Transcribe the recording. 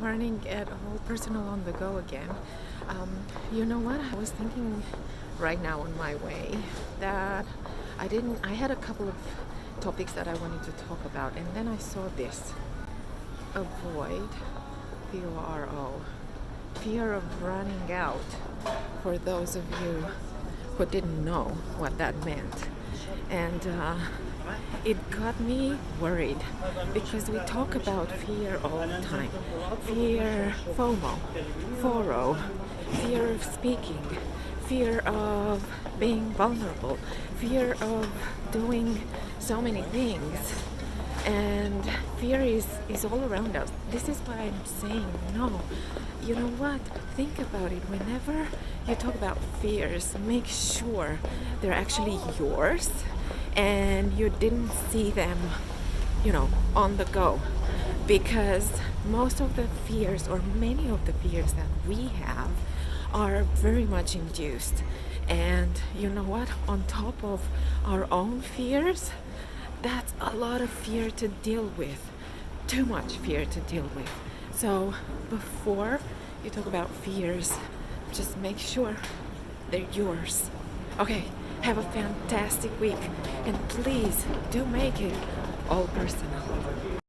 morning at All Personal on the Go again. You know what? I was thinking right now on my way that I had a couple of topics that I wanted to talk about, and then I saw this. Avoid, FORO, fear of running out, for those of you who didn't know what that meant. And it got me worried because we talk about fear all the time. Fear, FOMO, FORO, fear of speaking, fear of being vulnerable, fear of doing so many things. And fear is all around us. This is why I'm saying no. You know what? Think about it. Whenever you talk about fears, make sure they're actually yours and you didn't see them, on the go. Because most of the fears, or many of the fears that we have, are very much induced. And you know what? On top of our own fears, that's a lot of fear to deal with. Too much fear to deal with. So before you talk about fears, just make sure they're yours. Okay, have a fantastic week, and please do make it all personal.